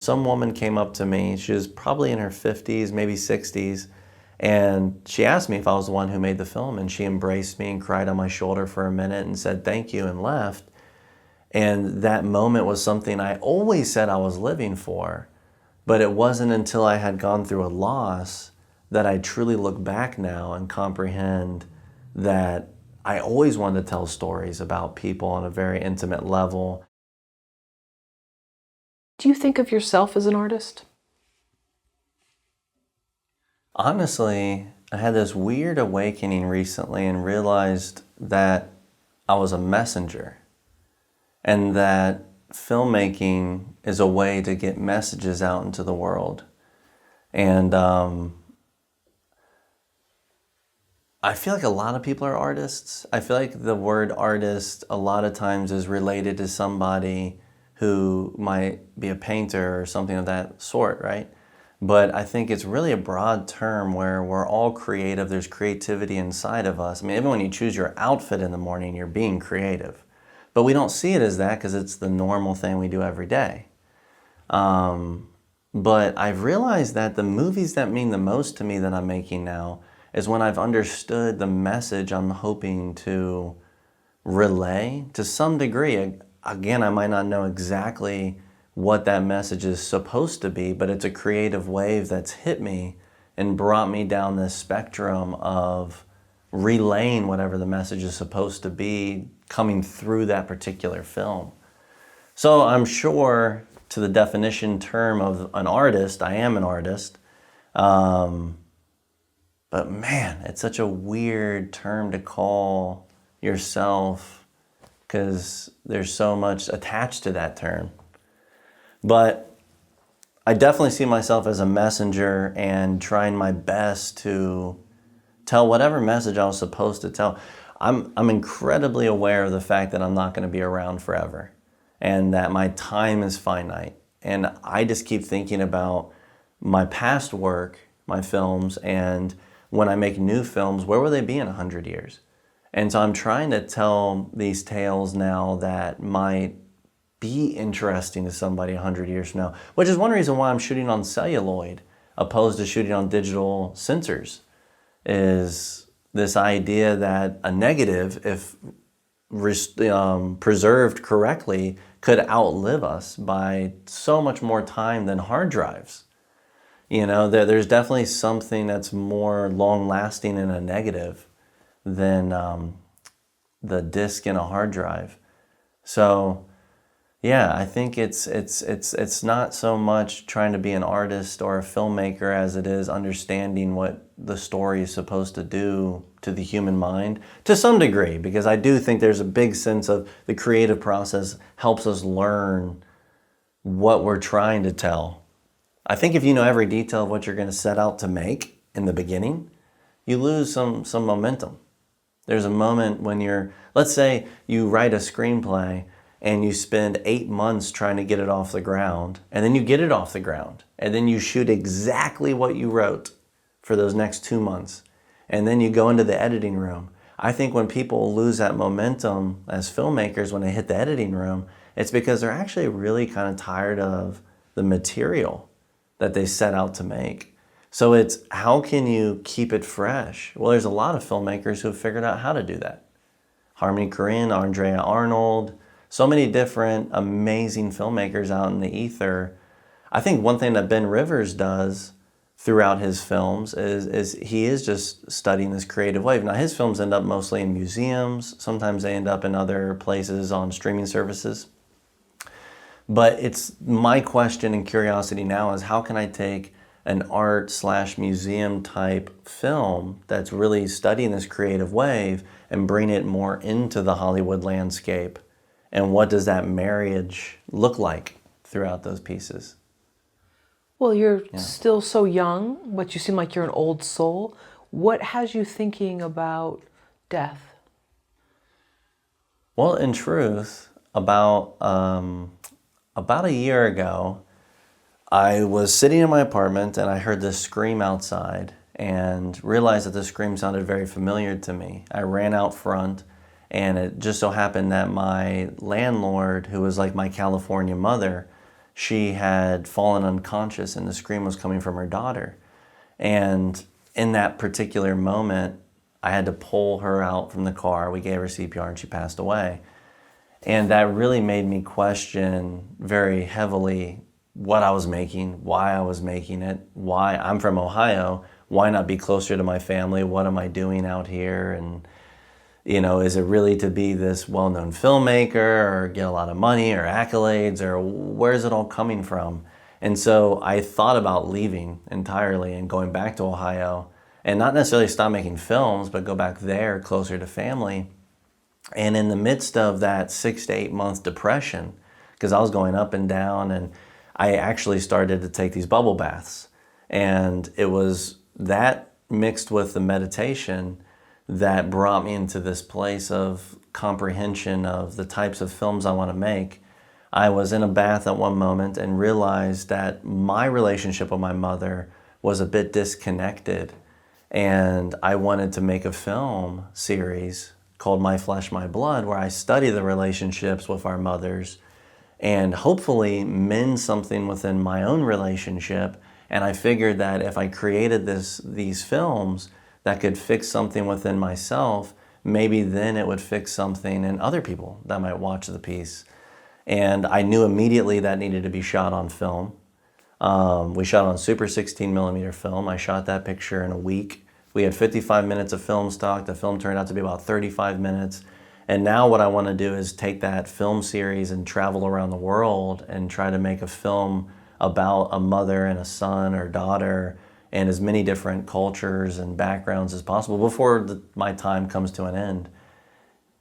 Some woman came up to me, she was probably in her 50s, maybe 60s, and she asked me if I was the one who made the film, and she embraced me and cried on my shoulder for a minute and said thank you and left. And that moment was something I always said I was living for, but it wasn't until I had gone through a loss that I truly look back now and comprehend that I always wanted to tell stories about people on a very intimate level. Do you think of yourself as an artist? Honestly, I had this weird awakening recently and realized that I was a messenger, and that filmmaking is a way to get messages out into the world. And I feel like a lot of people are artists. I feel like the word artist a lot of times is related to somebody who might be a painter or something of that sort, right? But I think it's really a broad term where we're all creative. There's creativity inside of us. I mean, even when you choose your outfit in the morning, you're being creative. But we don't see it as that because it's the normal thing we do every day. But I've realized that the movies that mean the most to me that I'm making now is when I've understood the message I'm hoping to relay to some degree. Again, I might not know exactly what that message is supposed to be, but it's a creative wave that's hit me and brought me down this spectrum of relaying whatever the message is supposed to be coming through that particular film. So I'm sure to the definition term of an artist, I am an artist. But man, it's such a weird term to call yourself because there's so much attached to that term. But I definitely see myself as a messenger and trying my best to tell whatever message I was supposed to tell. I'm incredibly aware of the fact that I'm not going to be around forever and that my time is finite. And I just keep thinking about my past work, my films, and when I make new films, where will they be in 100 years? And so I'm trying to tell these tales now that might be interesting to somebody 100 years from now, which is one reason why I'm shooting on celluloid opposed to shooting on digital sensors, is this idea that a negative, if preserved correctly, could outlive us by so much more time than hard drives. You know, there's definitely something that's more long-lasting in a negative than the disk in a hard drive. So, yeah, I think it's not so much trying to be an artist or a filmmaker as it is understanding what the story is supposed to do to the human mind to some degree, because I do think there's a big sense of the creative process helps us learn what we're trying to tell. I think if you know every detail of what you're going to set out to make in the beginning, you lose some momentum. There's a moment when let's say you write a screenplay and you spend 8 months trying to get it off the ground, and then you get it off the ground, and then you shoot exactly what you wrote for those next 2 months, and then you go into the editing room. I think when people lose that momentum as filmmakers when they hit the editing room, it's because they're actually really kind of tired of the material that they set out to make. So it's, how can you keep it fresh? Well, there's a lot of filmmakers who have figured out how to do that. Harmony Korine, Andrea Arnold, so many different amazing filmmakers out in the ether. I think one thing that Ben Rivers does throughout his films is he is just studying this creative wave. Now his films end up mostly in museums. Sometimes they end up in other places on streaming services. But it's my question and curiosity now is, how can I take an art/museum type film that's really studying this creative wave and bring it more into the Hollywood landscape? And what does that marriage look like throughout those pieces? Well, you're still so young, but you seem like you're an old soul. What has you thinking about death? Well, in truth, about a year ago, I was sitting in my apartment and I heard this scream outside and realized that the scream sounded very familiar to me. I ran out front, and it just so happened that my landlord, who was like my California mother, she had fallen unconscious and the scream was coming from her daughter. And in that particular moment, I had to pull her out from the car. We gave her CPR and she passed away. And that really made me question very heavily what I was making, why I was making it, why I'm from Ohio, why not be closer to my family? What am I doing out here? And, is it really to be this well-known filmmaker or get a lot of money or accolades, or where's it all coming from? And so I thought about leaving entirely and going back to Ohio, and not necessarily stop making films, but go back there closer to family. And in the midst of that 6 to 8 month depression, because I was going up and down, and I actually started to take these bubble baths. And it was that mixed with the meditation that brought me into this place of comprehension of the types of films I want to make. I was in a bath at one moment and realized that my relationship with my mother was a bit disconnected. And I wanted to make a film series called My Flesh, My Blood, where I study the relationships with our mothers and hopefully mend something within my own relationship. And I figured that if I created these films that could fix something within myself, maybe then it would fix something in other people that might watch the piece. And I knew immediately that needed to be shot on film. We shot on Super 16 millimeter film. I shot that picture in a week. We had 55 minutes of film stock. The film turned out to be about 35 minutes. And now what I want to do is take that film series and travel around the world and try to make a film about a mother and a son or daughter and as many different cultures and backgrounds as possible before my time comes to an end.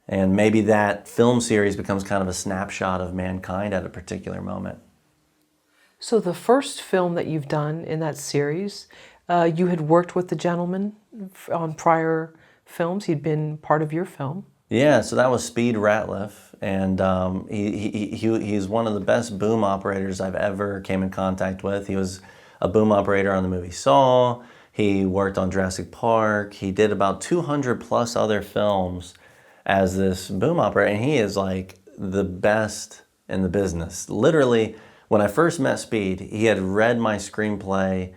And maybe that film series becomes kind of a snapshot of mankind at a particular moment. So the first film that you've done in that series, you had worked with the gentleman on prior films. He'd been part of your film. Yeah, so that was Speed Ratliff, and he's one of the best boom operators I've ever came in contact with. He was a boom operator on the movie Saw. He worked on Jurassic Park. He did about 200 plus other films as this boom operator, and he is like the best in the business. Literally, when I first met Speed, he had read my screenplay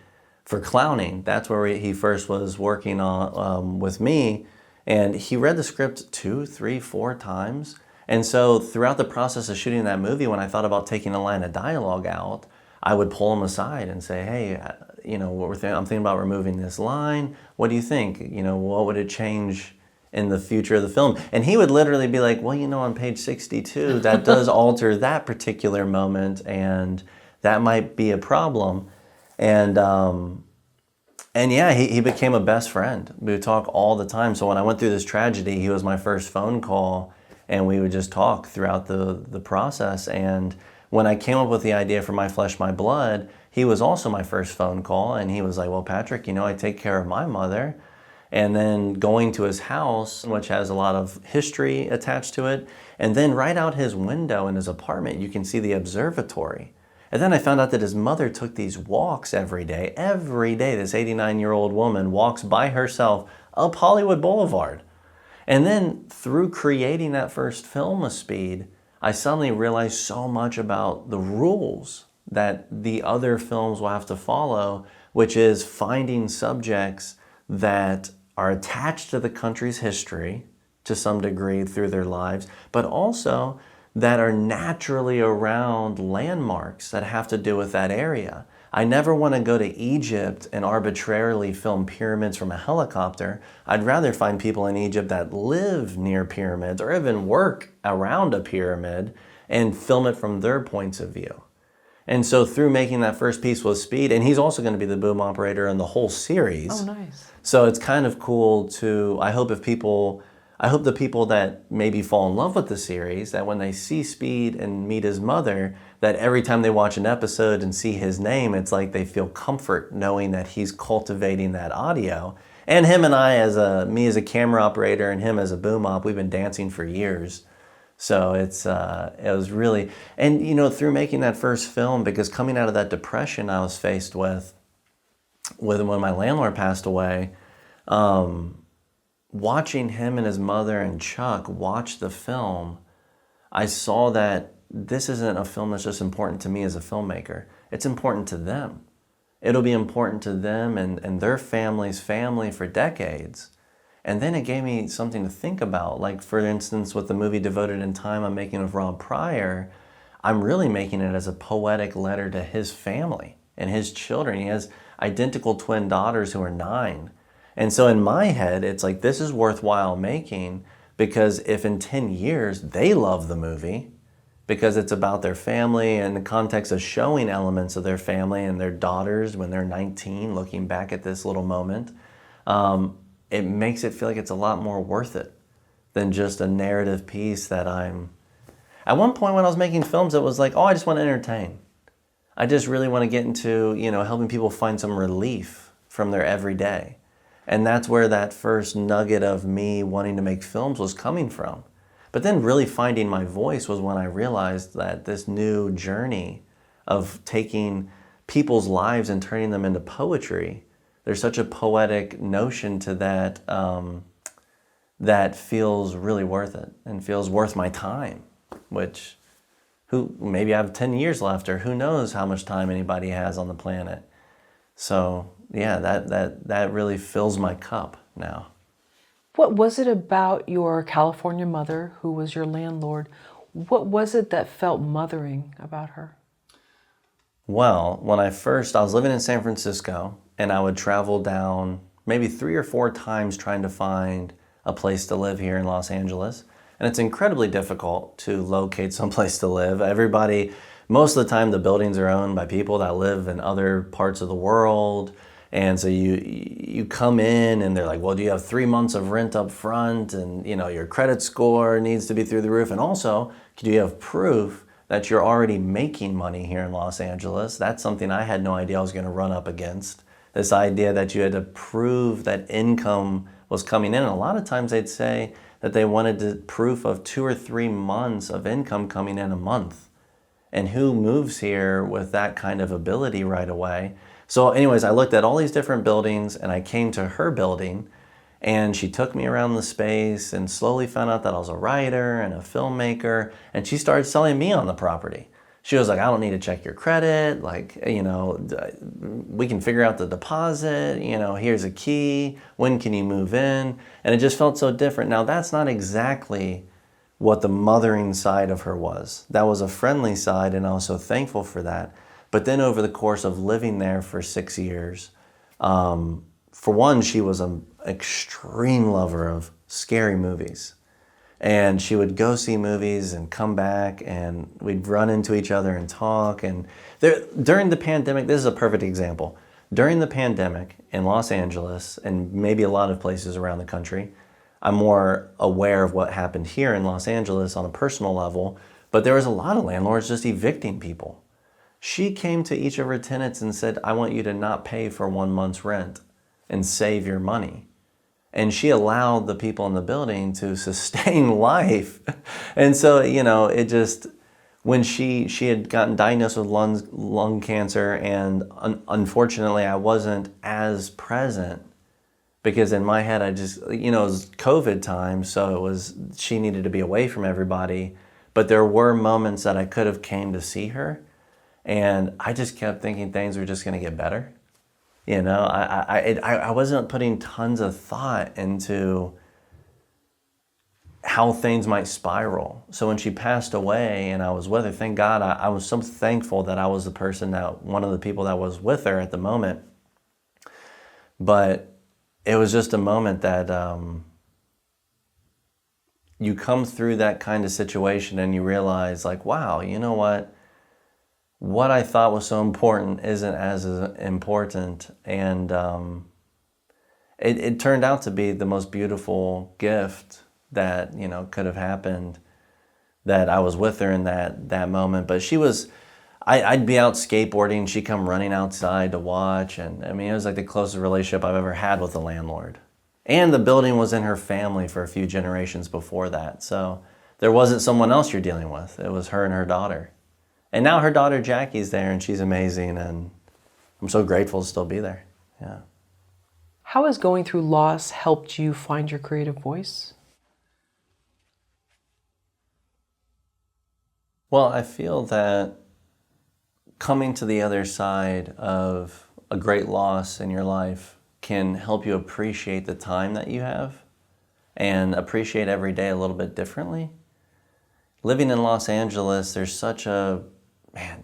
for Clowning. That's where he first was working on with me. And he read the script 2, 3, 4 times. And so throughout the process of shooting that movie, when I thought about taking a line of dialogue out, I would pull him aside and say, hey, I'm thinking about removing this line. What do you think? What would it change in the future of the film? And he would literally be like, well, on page 62, that does alter that particular moment, and that might be a problem. And yeah, he became a best friend. We would talk all the time. So when I went through this tragedy, he was my first phone call, and we would just talk throughout the process. And when I came up with the idea for My Flesh, My Blood, he was also my first phone call, and he was like, well, Patrick, I take care of my mother. And then going to his house, which has a lot of history attached to it, and then right out his window in his apartment, you can see the observatory. And then I found out that his mother took these walks every day. Every day, this 89-year-old woman walks by herself up Hollywood Boulevard. And then through creating that first film with Speed, I suddenly realized so much about the rules that the other films will have to follow, which is finding subjects that are attached to the country's history to some degree through their lives, but also that are naturally around landmarks that have to do with that area. I never want to go to Egypt and arbitrarily film pyramids from a helicopter. I'd rather find people in Egypt that live near pyramids or even work around a pyramid and film it from their points of view. And so through making that first piece with Speed, and he's also going to be the boom operator in the whole series. Oh, nice. So it's kind of cool I hope the people that maybe fall in love with the series, that when they see Speed and meet his mother, that every time they watch an episode and see his name, it's like they feel comfort knowing that he's cultivating that audio. And him and I, me as a camera operator and him as a boom op, we've been dancing for years. So it was really, and through making that first film, because coming out of that depression I was faced with when my landlord passed away, watching him and his mother and Chuck watch the film, I saw that this isn't a film that's just important to me as a filmmaker. It's important to them. It'll be important to them and their family's family for decades. And then it gave me something to think about. Like, for instance, with the movie Devoted in Time I'm making with Rob Pryor, I'm really making it as a poetic letter to his family and his children. He has identical twin daughters who are 9. And so in my head, it's like, this is worthwhile making, because if in 10 years they love the movie, because it's about their family and the context of showing elements of their family and their daughters when they're 19, looking back at this little moment, it makes it feel like it's a lot more worth it than just a narrative piece that I'm... At one point when I was making films, it was like, oh, I just want to entertain. I just really want to get into, helping people find some relief from their everyday. And that's where that first nugget of me wanting to make films was coming from. But then really finding my voice was when I realized that this new journey of taking people's lives and turning them into poetry, there's such a poetic notion to that that feels really worth it and feels worth my time, which maybe I have 10 years left, or who knows how much time anybody has on the planet. So yeah, that really fills my cup now. What was it about your California mother, who was your landlord? What was it that felt mothering about her? Well, when I was living in San Francisco, and I would travel down maybe 3 or 4 times trying to find a place to live here in Los Angeles. And it's incredibly difficult to locate someplace to live. Most of the time, the buildings are owned by people that live in other parts of the world. And so you come in and they're like, well, do you have 3 months of rent up front? And your credit score needs to be through the roof. And also, do you have proof that you're already making money here in Los Angeles? That's something I had no idea I was going to run up against. This idea that you had to prove that income was coming in. And a lot of times they'd say that they wanted proof of 2 or 3 months of income coming in a month. And who moves here with that kind of ability right away? So anyways, I looked at all these different buildings and I came to her building, and she took me around the space and slowly found out that I was a writer and a filmmaker, and she started selling me on the property. She was like, I don't need to check your credit. We can figure out the deposit. Here's a key. When can you move in? And it just felt so different. Now, that's not exactly what the mothering side of her was. That was a friendly side, and I was so thankful for that. But then over the course of living there for 6 years, for one, she was an extreme lover of scary movies. And she would go see movies and come back, and we'd run into each other and talk. And during the pandemic, this is a perfect example. During the pandemic in Los Angeles, and maybe a lot of places around the country, I'm more aware of what happened here in Los Angeles on a personal level, but there was a lot of landlords just evicting people. She came to each of her tenants and said, I want you to not pay for 1 month's rent and save your money. And she allowed the people in the building to sustain life. And so, it just, when she had gotten diagnosed with lung cancer, and unfortunately I wasn't as present, because in my head I just, it was COVID time, so she needed to be away from everybody. But there were moments that I could have came to see her, and I just kept thinking things were just going to get better. I wasn't putting tons of thought into how things might spiral. So when she passed away and I was with her, thank God, I was so thankful that I was one of the people that was with her at the moment. But it was just a moment that you come through that kind of situation and you realize, like, wow, you know what? What I thought was so important isn't as important. And it turned out to be the most beautiful gift that, could have happened, that I was with her in that moment. But I'd be out skateboarding, she'd come running outside to watch. And it was like the closest relationship I've ever had with a landlord. And the building was in her family for a few generations before that. So there wasn't someone else you're dealing with. It was her and her daughter. And now her daughter Jackie's there, and she's amazing, and I'm so grateful to still be there. Yeah. How has going through loss helped you find your creative voice? Well, I feel that coming to the other side of a great loss in your life can help you appreciate the time that you have and appreciate every day a little bit differently. Living in Los Angeles, there's so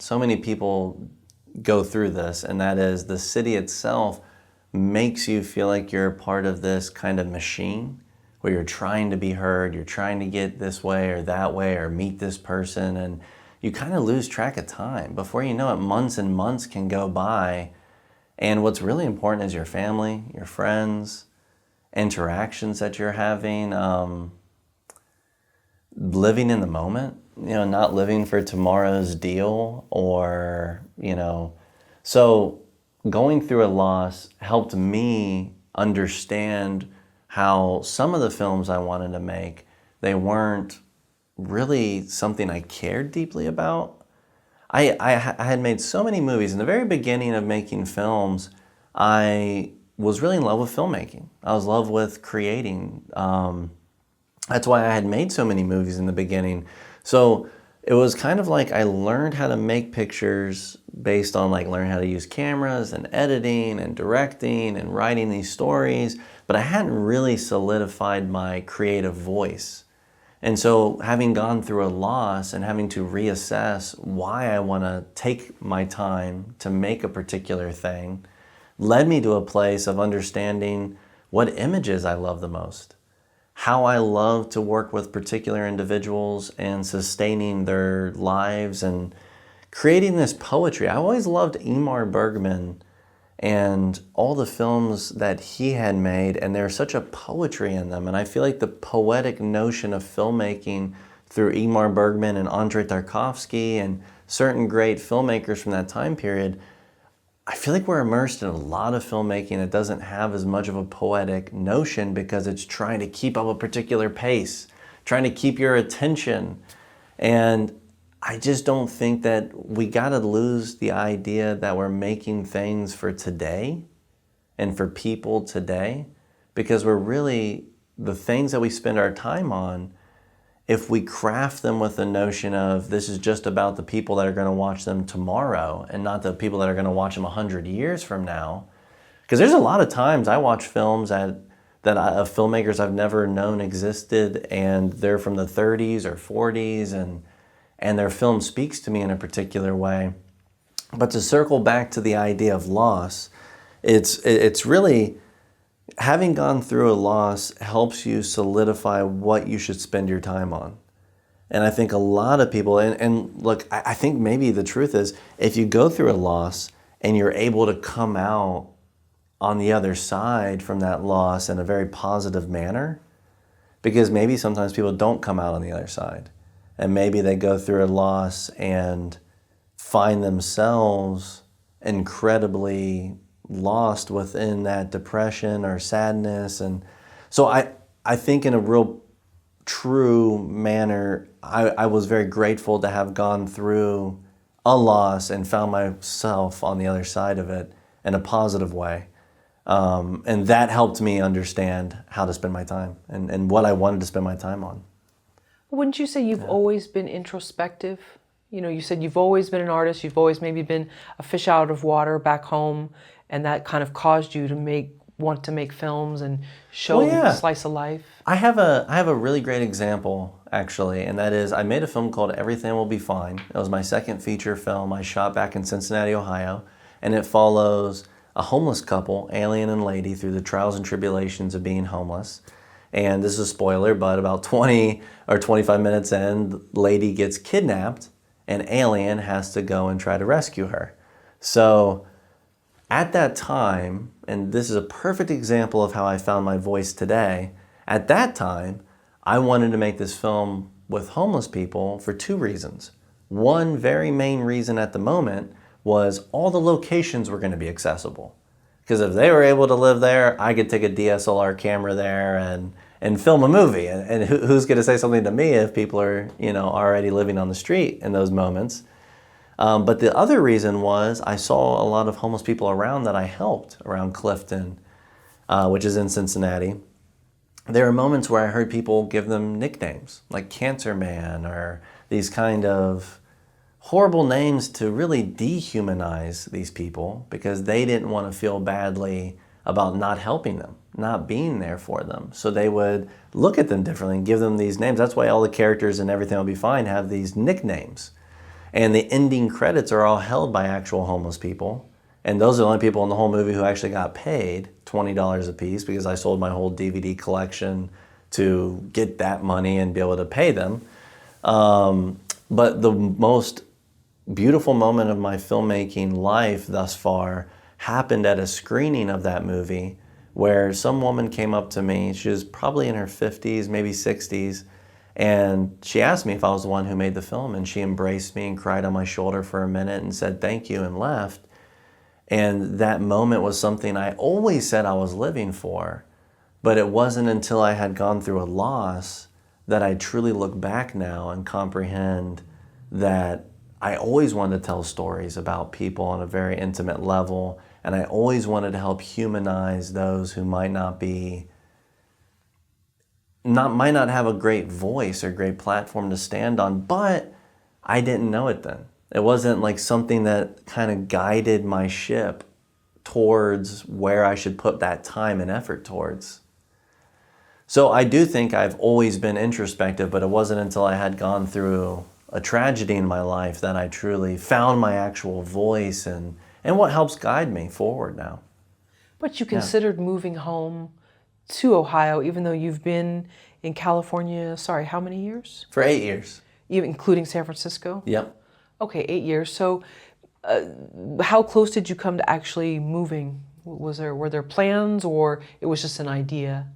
many people go through this, and that is the city itself makes you feel like you're a part of this kind of machine where you're trying to be heard, you're trying to get this way or that way or meet this person, and you kind of lose track of time. Before you know it, months and months can go by, and what's really important is your family, your friends, interactions that you're having, living in the moment, not living for tomorrow's deal so going through a loss helped me understand how some of the films I wanted to make, they weren't really something I cared deeply about. I had made so many movies. In the very beginning of making films, I was really in love with filmmaking. I was in love with creating. That's why I had made so many movies in the beginning. So it was kind of like I learned how to make pictures based on learning how to use cameras and editing and directing and writing these stories, but I hadn't really solidified my creative voice. And so having gone through a loss and having to reassess why I want to take my time to make a particular thing led me to a place of understanding what images I love the most, how I love to work with particular individuals and sustaining their lives and creating this poetry. I always loved Ingmar Bergman and all the films that he had made, and there's such a poetry in them. And I feel like the poetic notion of filmmaking through Ingmar Bergman and Andrei Tarkovsky and certain great filmmakers from that time period, I feel like we're immersed in a lot of filmmaking that doesn't have as much of a poetic notion because it's trying to keep up a particular pace, trying to keep your attention. And I just don't think that we got to lose the idea that we're making things for today and for people today, because we're really, the things that we spend our time on, if we craft them with the notion of this is just about the people that are going to watch them tomorrow and not the people that are going to watch them 100 years from now. Because there's a lot of times I watch films of filmmakers I've never known existed, and they're from the 30s or 40s, and their film speaks to me in a particular way. But to circle back to the idea of loss, it's really, having gone through a loss helps you solidify what you should spend your time on. And I think a lot of people, and look, I think maybe the truth is, if you go through a loss and you're able to come out on the other side from that loss in a very positive manner, because maybe sometimes people don't come out on the other side. And maybe they go through a loss and find themselves incredibly lost within that depression or sadness. And so I think in a real true manner, I was very grateful to have gone through a loss and found myself on the other side of it in a positive way. And that helped me understand how to spend my time and what I wanted to spend my time on. Wouldn't you say you've always been introspective? You said you've always been an artist, you've always maybe been a fish out of water back home, and that kind of caused you to want to make films and show a slice of life? I have a really great example, actually, and that is I made a film called Everything Will Be Fine. It was my second feature film I shot back in Cincinnati, Ohio, and it follows a homeless couple, Alien and Lady, through the trials and tribulations of being homeless. And this is a spoiler, but about 20 or 25 minutes in, Lady gets kidnapped and Alien has to go and try to rescue her. So at that time, and this is a perfect example of how I found my voice today, at that time, I wanted to make this film with homeless people for two reasons. One very main reason at the moment was all the locations were going to be accessible. Because if they were able to live there, I could take a DSLR camera there and film a movie. And who's going to say something to me if people are, already living on the street in those moments? But the other reason was I saw a lot of homeless people around that I helped around Clifton, which is in Cincinnati. There are moments where I heard people give them nicknames like Cancer Man or these kind of horrible names to really dehumanize these people because they didn't want to feel badly about not helping them, not being there for them. So they would look at them differently and give them these names. That's why all the characters and Everything Will Be Fine have these nicknames. And the ending credits are all held by actual homeless people. And those are the only people in the whole movie who actually got paid $20 a piece because I sold my whole DVD collection to get that money and be able to pay them. But the most beautiful moment of my filmmaking life thus far happened at a screening of that movie where some woman came up to me. She was probably in her 50s, maybe 60s, and she asked me if I was the one who made the film, and she embraced me and cried on my shoulder for a minute and said thank you and left. And that moment was something I always said I was living for, but it wasn't until I had gone through a loss that I truly look back now and comprehend that I always wanted to tell stories about people on a very intimate level, and I always wanted to help humanize those who might not have a great voice or great platform to stand on, but I didn't know it then. It wasn't like something that kind of guided my ship towards where I should put that time and effort towards. So I do think I've always been introspective, but it wasn't until I had gone through a tragedy in my life that I truly found my actual voice and what helps guide me forward now. But you considered moving home to Ohio, even though you've been in California, sorry, how many years? For 8 years. Even including San Francisco? Yep. Okay, 8 years. So how close did you come to actually moving? Were there plans, or it was just an idea?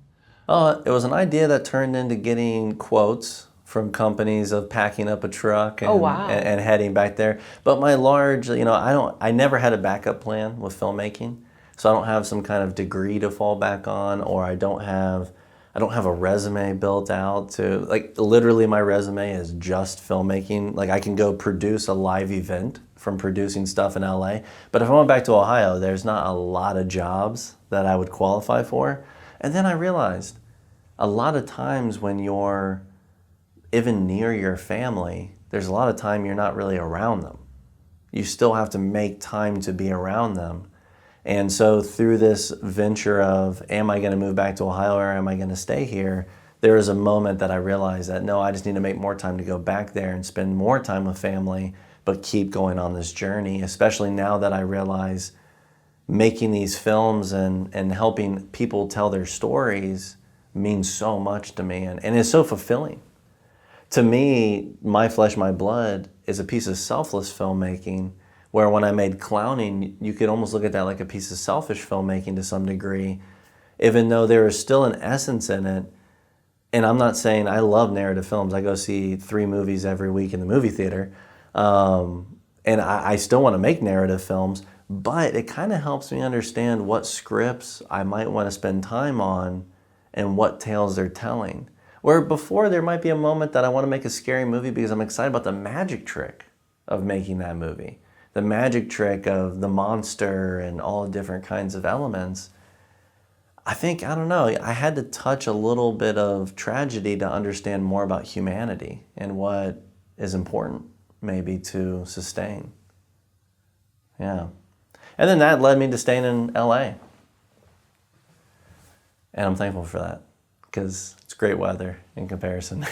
It was an idea that turned into getting quotes from companies of packing up a truck and, Oh, wow. and heading back there. But my large, I never had a backup plan with filmmaking. So I don't have some kind of degree to fall back on, or I don't have a resume built out to, like, literally my resume is just filmmaking. Like, I can go produce a live event from producing stuff in LA. But if I went back to Ohio, there's not a lot of jobs that I would qualify for. And then I realized a lot of times when you're even near your family, there's a lot of time you're not really around them. You still have to make time to be around them. And so through this venture of, am I going to move back to Ohio or am I going to stay here? There was a moment that I realized that, no, I just need to make more time to go back there and spend more time with family, but keep going on this journey, especially now that I realize making these films and helping people tell their stories means so much to me, and it's so fulfilling. To me, My Flesh, My Blood is a piece of selfless filmmaking, where when I made Clowning, you could almost look at that like a piece of selfish filmmaking to some degree, even though there is still an essence in it. And I'm not saying I love narrative films. I go see 3 movies every week in the movie theater. And I still want to make narrative films, but it kind of helps me understand what scripts I might want to spend time on and what tales they're telling. Where before there might be a moment that I want to make a scary movie because I'm excited about the magic trick of making that movie. The magic trick of the monster and all different kinds of elements. I think, I don't know, I had to touch a little bit of tragedy to understand more about humanity and what is important maybe to sustain. Yeah. And then that led me to staying in LA. And I'm thankful for that because it's great weather in comparison.